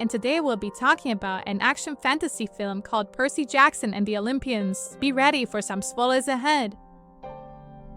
and today we'll be talking about an action fantasy film called Percy Jackson and the Olympians. Be ready for some spoilers ahead.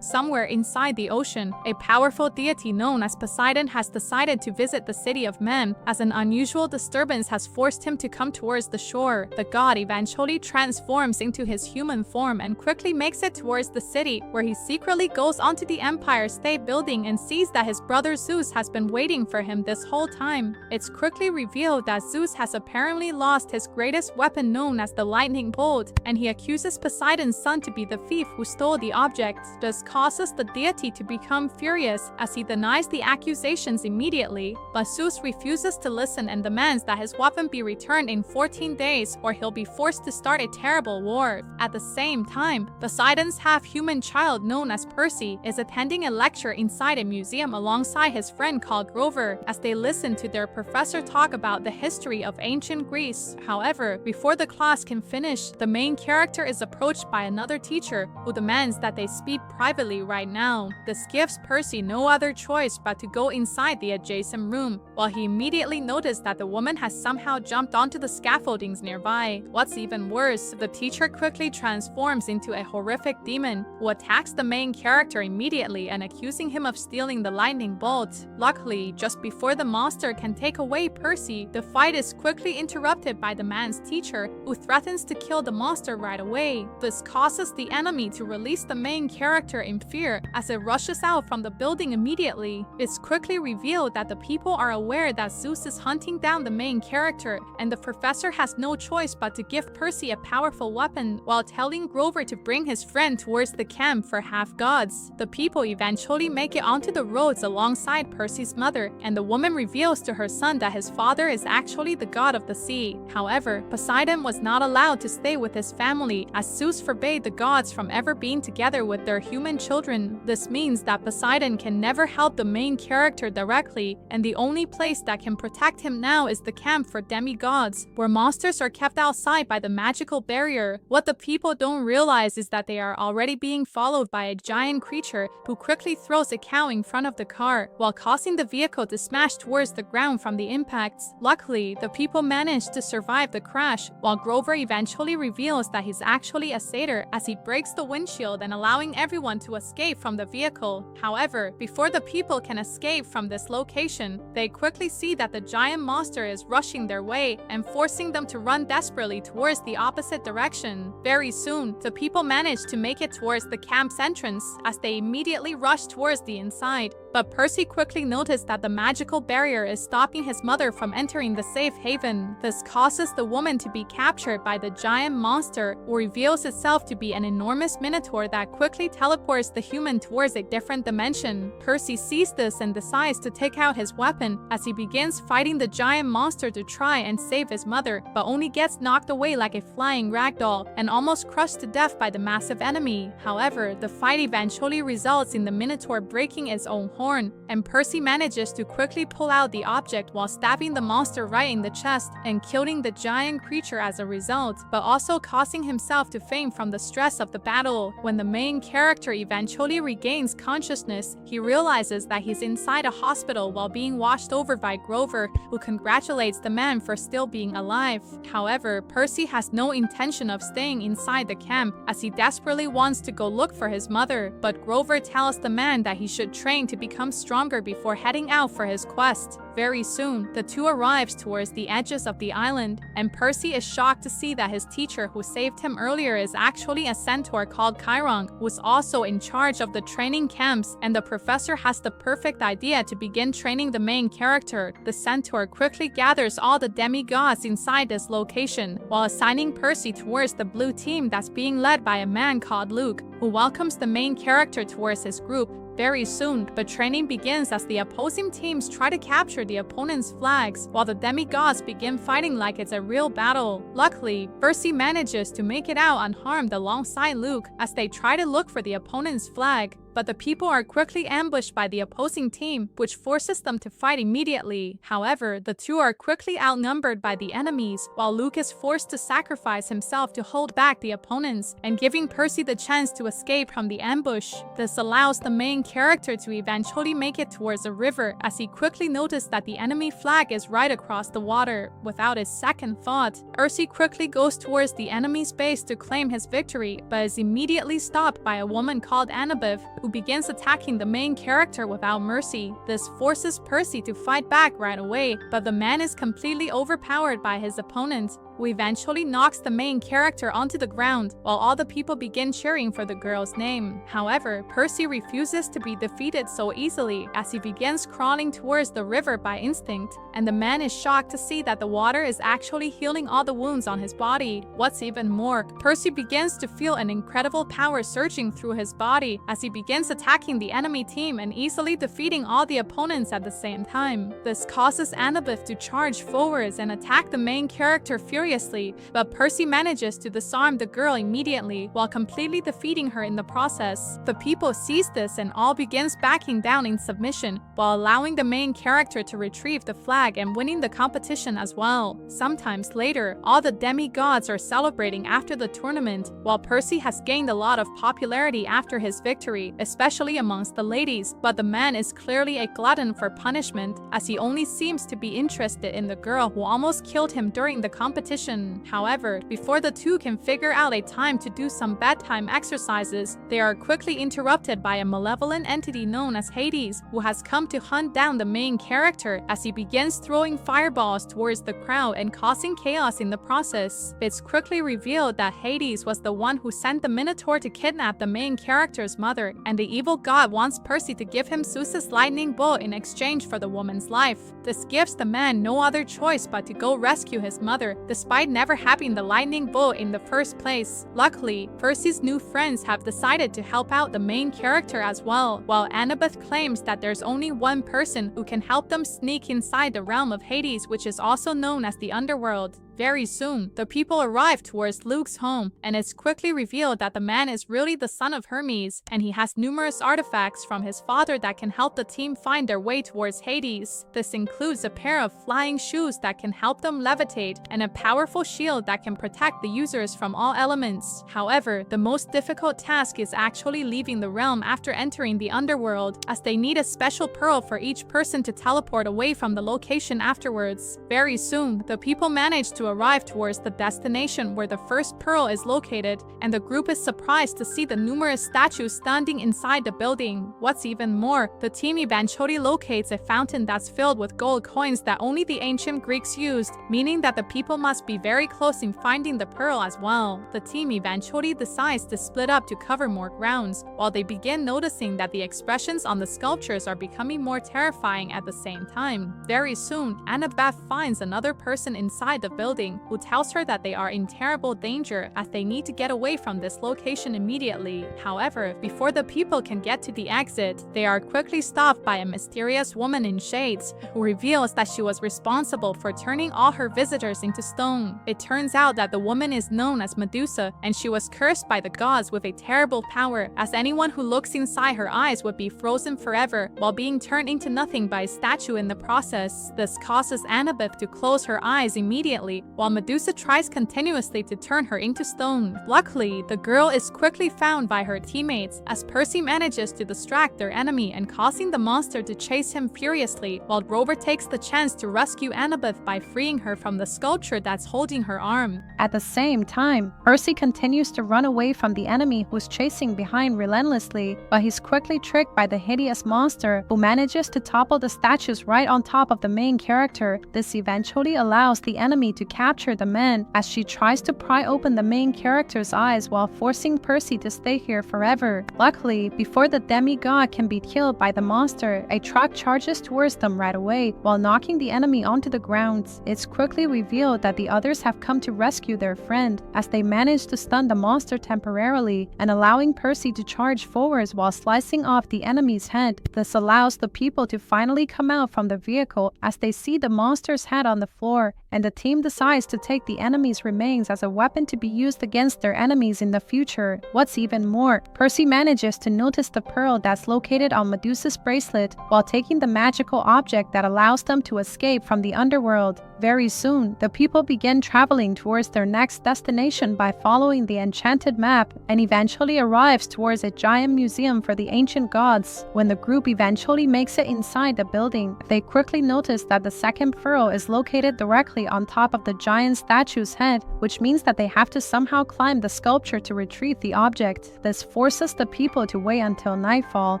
Somewhere inside the ocean, a powerful deity known as Poseidon has decided to visit the city of men, as an unusual disturbance has forced him to come towards the shore. The god eventually transforms into his human form and quickly makes it towards the city, where he secretly goes onto the Empire State Building and sees that his brother Zeus has been waiting for him this whole time. It's quickly revealed that Zeus has apparently lost his greatest weapon known as the lightning bolt, and he accuses Poseidon's son to be the thief who stole the object. This causes the deity to become furious as he denies the accusations immediately, but Zeus refuses to listen and demands that his weapon be returned in 14 days or he'll be forced to start a terrible war. At the same time, Poseidon's half-human child known as Percy is attending a lecture inside a museum alongside his friend called Grover as they listen to their professor talk about the history of ancient Greece. However, before the class can finish, the main character is approached by another teacher who demands that they speak privately right now. This gives Percy no other choice but to go inside the adjacent room, while he immediately noticed that the woman has somehow jumped onto the scaffoldings nearby. What's even worse, the teacher quickly transforms into a horrific demon who attacks the main character immediately and accusing him of stealing the lightning bolt. Luckily, just before the monster can take away Percy, the fight is quickly interrupted by the man's teacher, who threatens to kill the monster right away. This causes the enemy to release the main character in fear as it rushes out from the building immediately. It's quickly revealed that the people are aware that Zeus is hunting down the main character, and the professor has no choice but to give Percy a powerful weapon while telling Grover to bring his friend towards the camp for half-gods. The people eventually make it onto the roads alongside Percy's mother, and the woman reveals to her son that his father is actually the god of the sea. However, Poseidon was not allowed to stay with his family as Zeus forbade the gods from ever being together with their human children. This means that Poseidon can never help the main character directly, and the only place that can protect him now is the camp for demigods, where monsters are kept outside by the magical barrier. What the people don't realize is that they are already being followed by a giant creature who quickly throws a cow in front of the car, while causing the vehicle to smash towards the ground from the impacts. Luckily, the people manage to survive the crash, while Grover eventually reveals that he's actually a satyr as he breaks the windshield and allowing everyone to escape from the vehicle. However, before the people can escape from this location, they quickly see that the giant monster is rushing their way and forcing them to run desperately towards the opposite direction. Very soon, the people manage to make it towards the camp's entrance as they immediately rush towards the inside. But Percy quickly noticed that the magical barrier is stopping his mother from entering the safe haven. This causes the woman to be captured by the giant monster, who reveals itself to be an enormous minotaur that quickly teleports the human towards a different dimension. Percy sees this and decides to take out his weapon as he begins fighting the giant monster to try and save his mother, but only gets knocked away like a flying ragdoll and almost crushed to death by the massive enemy. However, the fight eventually results in the minotaur breaking its own horn, and Percy manages to quickly pull out the object while stabbing the monster right in the chest and killing the giant creature as a result, but also causing himself to faint from the stress of the battle. When the main character eventually regains consciousness, he realizes that he's inside a hospital while being watched over by Grover, who congratulates the man for still being alive. However, Percy has no intention of staying inside the camp as he desperately wants to go look for his mother, but Grover tells the man that he should train to become stronger before heading out for his quest. Very soon, the two arrives towards the edges of the island, and Percy is shocked to see that his teacher who saved him earlier is actually a centaur called Chiron, who's also in charge of the training camps, and the professor has the perfect idea to begin training the main character. The centaur quickly gathers all the demigods inside this location, while assigning Percy towards the blue team that's being led by a man called Luke, who welcomes the main character towards his group. Very soon, but training begins as the opposing teams try to capture the opponent's flags, while the demigods begin fighting like it's a real battle. Luckily, Percy manages to make it out unharmed alongside Luke as they try to look for the opponent's flag. but the people are quickly ambushed by the opposing team, which forces them to fight immediately. However, the two are quickly outnumbered by the enemies, while Luke is forced to sacrifice himself to hold back the opponents and giving Percy the chance to escape from the ambush. This allows the main character to eventually make it towards a river, as he quickly noticed that the enemy flag is right across the water. Without a second thought, Percy quickly goes towards the enemy's base to claim his victory, but is immediately stopped by a woman called Annabeth, who begins attacking the main character without mercy. This forces Percy to fight back right away, but the man is completely overpowered by his opponent, who eventually knocks the main character onto the ground, while all the people begin cheering for the girl's name. However, Percy refuses to be defeated so easily, as he begins crawling towards the river by instinct, and the man is shocked to see that the water is actually healing all the wounds on his body. What's even more, Percy begins to feel an incredible power surging through his body as he begins attacking the enemy team and easily defeating all the opponents at the same time. This causes Annabeth to charge forwards and attack the main character furiously, but Percy manages to disarm the girl immediately while completely defeating her in the process. The people sees this and all begins backing down in submission, while allowing the main character to retrieve the flag and winning the competition as well. Sometimes later, all the demigods are celebrating after the tournament, while Percy has gained a lot of popularity after his victory, especially amongst the ladies, but the man is clearly a glutton for punishment, as he only seems to be interested in the girl who almost killed him during the competition. However, before the two can figure out a time to do some bedtime exercises, they are quickly interrupted by a malevolent entity known as Hades, who has come to hunt down the main character as he begins throwing fireballs towards the crowd and causing chaos in the process. It's quickly revealed that Hades was the one who sent the Minotaur to kidnap the main character's mother, and the evil god wants Percy to give him Zeus's lightning bolt in exchange for the woman's life. This gives the man no other choice but to go rescue his mother, despite never having the lightning bolt in the first place. Luckily, Percy's new friends have decided to help out the main character as well, while Annabeth claims that there's only one person who can help them sneak inside the realm of Hades, which is also known as the underworld. Very soon, the people arrive towards Luke's home, and it's quickly revealed that the man is really the son of Hermes, and he has numerous artifacts from his father that can help the team find their way towards Hades. This includes a pair of flying shoes that can help them levitate, and a powerful shield that can protect the users from all elements. However, the most difficult task is actually leaving the realm after entering the underworld, as they need a special pearl for each person to teleport away from the location afterwards. Very soon, the people manage to arrive towards the destination where the first pearl is located, and the group is surprised to see the numerous statues standing inside the building. What's even more, the team eventually locates a fountain that's filled with gold coins that only the ancient Greeks used, meaning that the people must be very close in finding the pearl as well. The team eventually decides to split up to cover more grounds, while they begin noticing that the expressions on the sculptures are becoming more terrifying at the same time. Very soon, Annabeth finds another person inside the building who tells her that they are in terrible danger as they need to get away from this location immediately. However, before the people can get to the exit, they are quickly stopped by a mysterious woman in shades who reveals that she was responsible for turning all her visitors into stone. It turns out that the woman is known as Medusa, and she was cursed by the gods with a terrible power, as anyone who looks inside her eyes would be frozen forever while being turned into nothing by a statue in the process. This causes Annabeth to close her eyes immediately, while Medusa tries continuously to turn her into stone. Luckily, the girl is quickly found by her teammates as Percy manages to distract their enemy and causing the monster to chase him furiously, while Rover takes the chance to rescue Annabeth by freeing her from the sculpture that's holding her arm. At the same time, Percy continues to run away from the enemy who's chasing behind relentlessly, but he's quickly tricked by the hideous monster who manages to topple the statues right on top of the main character. This eventually allows the enemy to capture the man as she tries to pry open the main character's eyes while forcing Percy to stay here forever. Luckily, before the demigod can be killed by the monster, a truck charges towards them right away while knocking the enemy onto the ground. It's quickly revealed that the others have come to rescue their friend as they manage to stun the monster temporarily and allowing Percy to charge forwards while slicing off the enemy's head. This allows the people to finally come out from the vehicle as they see the monster's head on the floor, and the team decides to take the enemy's remains as a weapon to be used against their enemies in the future. What's even more, Percy manages to notice the pearl that's located on Medusa's bracelet while taking the magical object that allows them to escape from the underworld. Very soon, the people begin traveling towards their next destination by following the enchanted map and eventually arrives towards a giant museum for the ancient gods. When the group eventually makes it inside the building, they quickly notice that the second pearl is located directly on top of the giant statue's head, which means that they have to somehow climb the sculpture to retrieve the object. This forces the people to wait until nightfall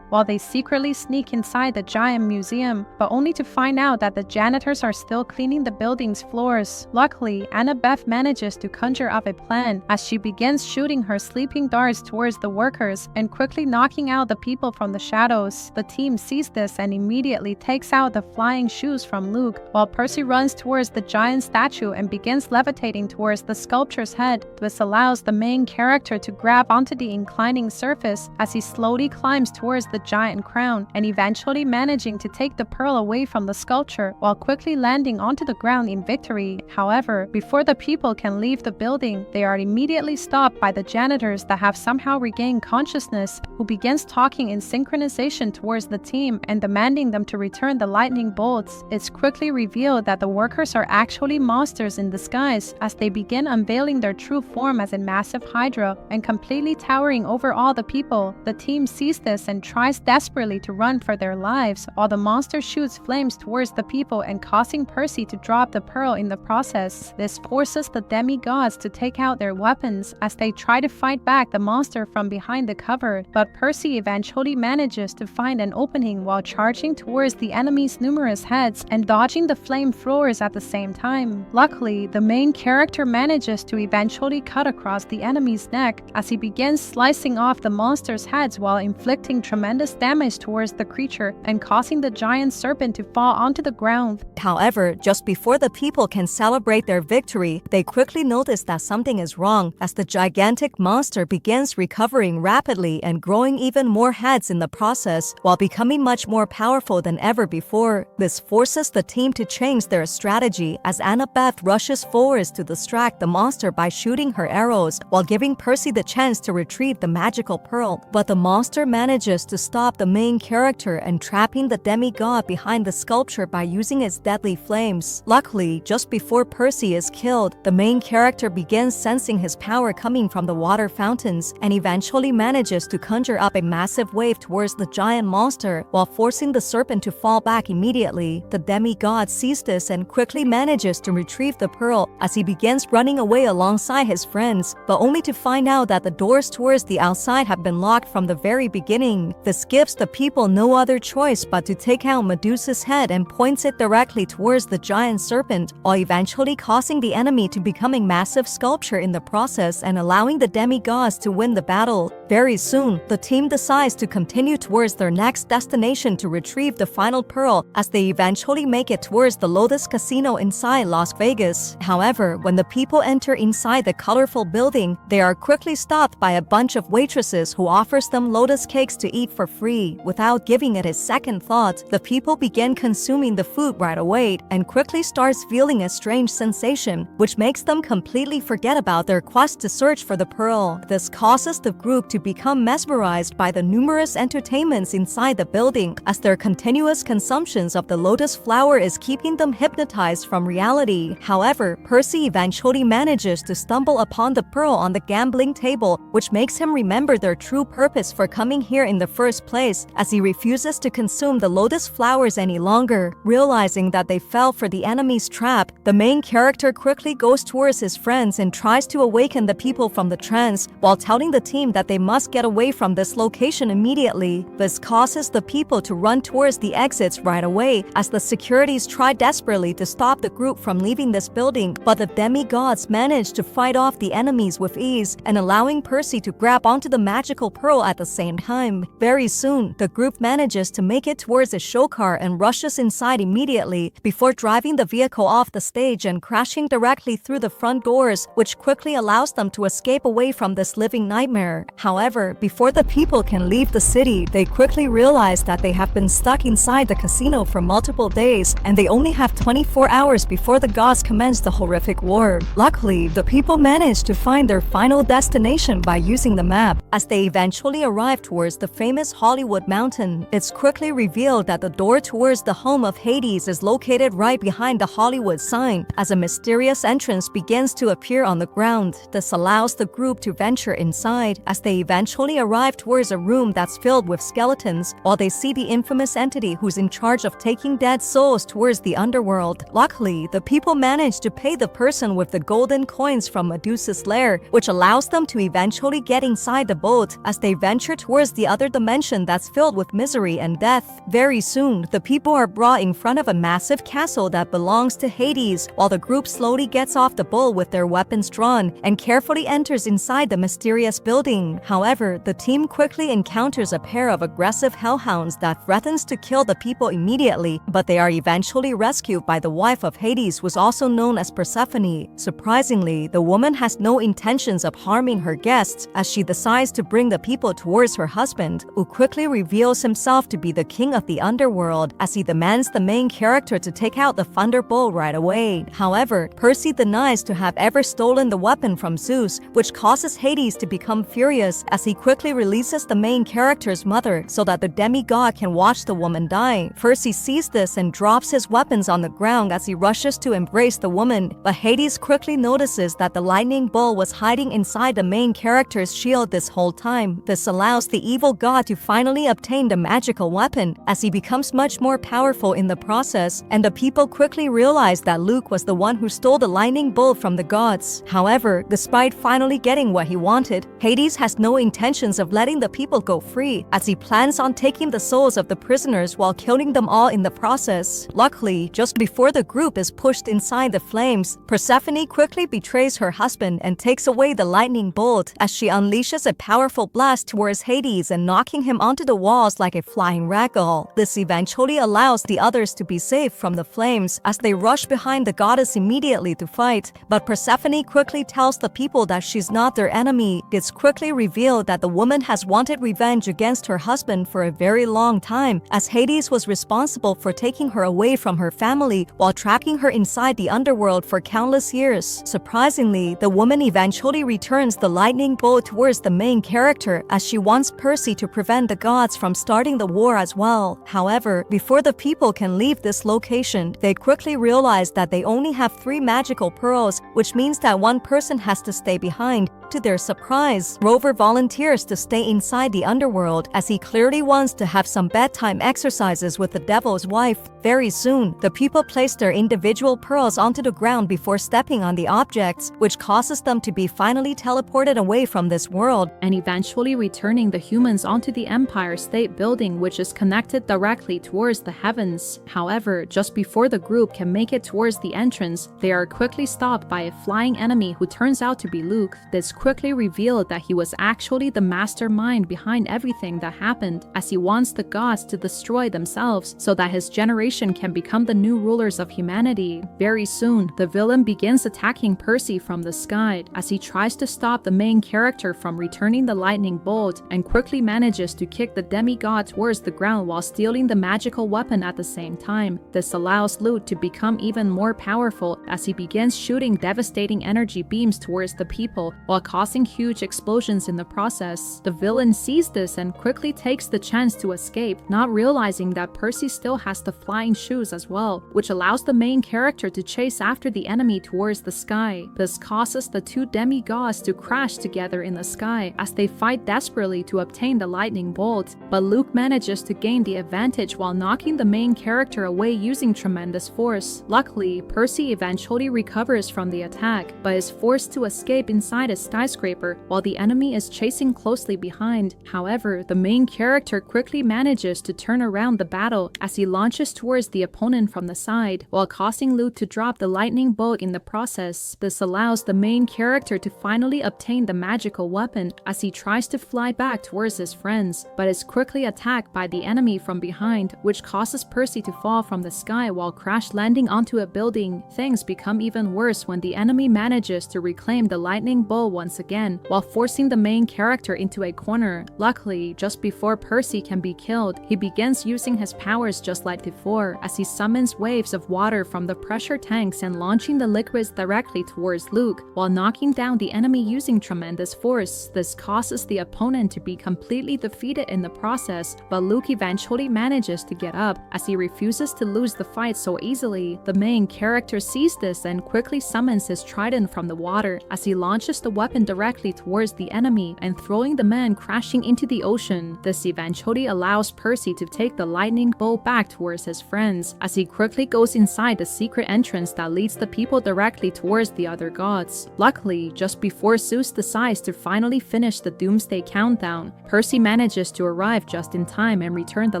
while they secretly sneak inside the giant museum, but only to find out that the janitors are still cleaning the building's floors. Luckily, Annabeth manages to conjure up a plan as she begins shooting her sleeping darts towards the workers and quickly knocking out the people from the shadows. The team sees this and immediately takes out the flying shoes from Luke, while Percy runs towards the giant statue and begins levitating towards the sculpture's head. This allows the main character to grab onto the inclining surface as he slowly climbs towards the giant crown and eventually managing to take the pearl away from the sculpture while quickly landing onto the ground in victory. However, before the people can leave the building, they are immediately stopped by the janitors that have somehow regained consciousness, who begins talking in synchronization towards the team and demanding them to return the lightning bolts. It's quickly revealed that the workers are actually monsters in disguise as they begin unveiling their true form as a massive hydra and completely towering over all the people. The team sees this and tries desperately to run for their lives, while the monster shoots flames towards the people and causing Percy to drop the pearl in the process. This forces the demigods to take out their weapons as they try to fight back the monster from behind the cover, but Percy eventually manages to find an opening while charging towards the enemy's numerous heads and dodging the flame throwers at the same time. Luckily, the main character manages to eventually cut across the enemy's neck as he begins slicing off the monster's heads while inflicting tremendous damage towards the creature and causing the giant serpent to fall onto the ground. However, just before the people can celebrate their victory, they quickly notice that something is wrong as the gigantic monster begins recovering rapidly and growing even more heads in the process while becoming much more powerful than ever before. This forces the team to change their strategy as Annabeth rushes forwards to distract the monster by shooting her arrows while giving Percy the chance to retrieve the magical pearl. But the monster manages to stop the main character and trapping the demigod behind the sculpture by using its deadly flames. Luckily, just before Percy is killed, the main character begins sensing his power coming from the water fountains and eventually manages to conjure up a massive wave towards the giant monster while forcing the serpent to fall back immediately. The demigod sees this and quickly manages to retrieve the pearl as he begins running away alongside his friends, but only to find out that the doors towards the outside have been locked from the very beginning. This gives the people no other choice but to take out Medusa's head and points it directly towards the giant serpent, while eventually causing the enemy to become a massive sculpture in the process and allowing the demigods to win the battle. Very soon, the team decides to continue towards their next destination to retrieve the final pearl as they eventually make it towards the Lotus Casino inside Las Vegas. However, when the people enter inside the colorful building, they are quickly stopped by a bunch of waitresses who offers them lotus cakes to eat for free. Without giving it a second thought, the people begin consuming the food right away and quickly starts feeling a strange sensation, which makes them completely forget about their quest to search for the pearl. This causes the group to become mesmerized by the numerous entertainments inside the building, as their continuous consumptions of the lotus flower is keeping them hypnotized from reality. However, Percy eventually manages to stumble upon the pearl on the gambling table, which makes him remember their true purpose for coming here in the first place, as he refuses to consume the lotus flowers any longer. Realizing that they fell for the enemy's trap, the main character quickly goes towards his friends and tries to awaken the people from the trance, while telling the team that they must get away from this location immediately. This causes the people to run towards the exits right away, as the securities try desperately to stop the group from leaving this building, but the demigods manage to fight off the enemies with ease and allowing Percy to grab onto the magical pearl at the same time. Very soon, the group manages to make it towards a show car and rushes inside immediately before driving the vehicle vehicle off the stage and crashing directly through the front doors, which quickly allows them to escape away from this living nightmare. However, before the people can leave the city, they quickly realize that they have been stuck inside the casino for multiple days, and they only have 24 hours before the gods commence the horrific war. Luckily, the people manage to find their final destination by using the map. As they eventually arrive towards the famous Hollywood mountain, it's quickly revealed that the door towards the home of Hades is located right behind the Hollywood sign, as a mysterious entrance begins to appear on the ground. This allows the group to venture inside. As they eventually arrive towards a room that's filled with skeletons, while they see the infamous entity who's in charge of taking dead souls towards the underworld. Luckily, the people manage to pay the person with the golden coins from Medusa's lair, which allows them to eventually get inside the boat as they venture towards the other dimension that's filled with misery and death. Very soon, the people are brought in front of a massive castle that belongs to Hades, while the group slowly gets off the boat with their weapons drawn and carefully enters inside the mysterious building. However, the team quickly encounters a pair of aggressive hellhounds that threatens to kill the people immediately, but they are eventually rescued by the wife of Hades, who's also known as Persephone. Surprisingly, the woman has no intentions of harming her guests as she decides to bring the people towards her husband, who quickly reveals himself to be the king of the underworld as he demands the main character to take out the thunderbolt right away. However, Percy denies to have ever stolen the weapon from Zeus, which causes Hades to become furious as he quickly releases the main character's mother so that the demigod can watch the woman die. Percy sees this and drops his weapons on the ground as he rushes to embrace the woman, but Hades quickly notices that the lightning bolt was hiding inside the main character's shield this whole time. This allows the evil god to finally obtain the magical weapon as he becomes much more powerful in the process, and the people quickly realize that Luke was the one who stole the lightning bolt from the gods. However, despite finally getting what he wanted, Hades has no intentions of letting the people go free as he plans on taking the souls of the prisoners while killing them all in the process. Luckily, just before the group is pushed inside the flames, Persephone quickly betrays her husband and takes away the lightning bolt as she unleashes a powerful blast towards Hades and knocking him onto the walls like a flying ragdoll. This eventually allows the others to be saved from the flames as they rush behind the goddess immediately to fight, but Persephone quickly tells the people that she's not their enemy. It's quickly revealed that the woman has wanted revenge against her husband for a very long time, as Hades was responsible for taking her away from her family while trapping her inside the underworld for countless years. Surprisingly, the woman eventually returns the lightning bolt towards the main character as she wants Percy to prevent the gods from starting the war as well. However, before the people can leave this location, they quickly realize that they only have 3 magical pearls, which means that one person has to stay behind. To their surprise, Rover volunteers to stay inside the underworld as he clearly wants to have some bedtime exercises with the devil's wife. Very soon, the people place their individual pearls onto the ground before stepping on the objects, which causes them to be finally teleported away from this world, and eventually returning the humans onto the Empire State Building, which is connected directly towards the heavens. However, just before the group can make it towards the entrance, they are quickly stopped by a flying enemy who turns out to be Luke. This quickly revealed that he was actually the mastermind behind everything that happened, as he wants the gods to destroy themselves so that his generation can become the new rulers of humanity. Very soon, the villain begins attacking Percy from the sky as he tries to stop the main character from returning the lightning bolt and quickly manages to kick the demigod towards the ground while stealing the magical weapon at the same time. This allows Luke to become even more powerful as he begins shooting devastating energy beams towards the people while causing huge explosions in the process. The villain sees this and quickly takes the chance to escape, not realizing that Percy still has the flying shoes as well, which allows the main character to chase after the enemy towards the sky. This causes the 2 demigods to crash together in the sky as they fight desperately to obtain the lightning bolt, but Luke manages to gain the advantage while knocking the main character away using tremendous force. Luckily, Percy eventually recovers from the attack, but is forced to escape inside a skyscraper while the enemy is chasing closely behind. However, the main character quickly manages to turn around the battle as he launches towards the opponent from the side, while causing Luke to drop the lightning bolt in the process. This allows the main character to finally obtain the magical weapon as he tries to fly back towards his friends, but is quickly attacked by the enemy from behind, which causes Percy to fall from the sky while crash landing onto a building. Things become even worse when the enemy manages to reclaim the lightning bolt once again, while forcing the main character into a corner. Luckily, just before Percy can be killed, he begins using his powers just like before, as he summons waves of water from the pressure tanks and launching the liquids directly towards Luke, while knocking down the enemy using tremendous force. This causes the opponent to be completely defeated in the process, but Luke eventually manages to get up, as he refuses to lose the fight so easily. The main character sees this and quickly summons his trident from the water, as he launches the weapon directly towards the enemy and throwing the man crashing into the ocean. This eventually allows Percy to take the lightning bolt back towards his friends, as he quickly goes inside the secret entrance that leads the people directly towards the other gods. Luckily, just before Zeus decides to finally finish the Doomsday Countdown, Percy manages to arrive just in time and return the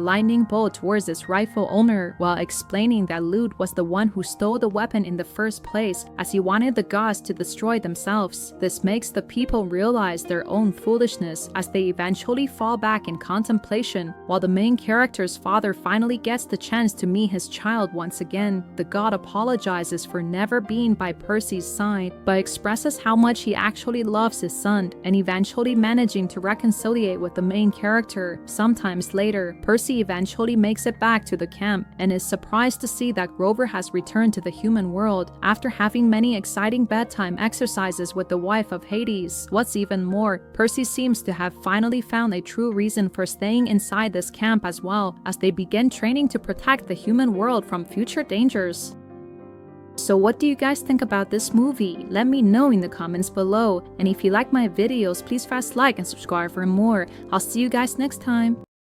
lightning bolt towards its rightful owner, while explaining that Luke was the one who stole the weapon in the first place, as he wanted the gods to destroy themselves. This makes the people realize their own foolishness, as they eventually fall back in contemplation, while the main character's father finally gets the chance to meet his child once again. The god apologizes for never being by Percy's side, but expresses how much he actually loves his son, and eventually managing to reconciliate with the main character. Sometimes later, Percy eventually makes it back to the camp, and is surprised to see that Grover has returned to the human world after having many exciting bedtime exercises with the wife of Hades. What's even more, Percy seems to have finally found a true reason for staying inside this camp as well, as they begin training to protect the human world from future dangers. So what do you guys think about this movie? Let me know in the comments below, and if you like my videos, please press like and subscribe for more. I'll see you guys next time.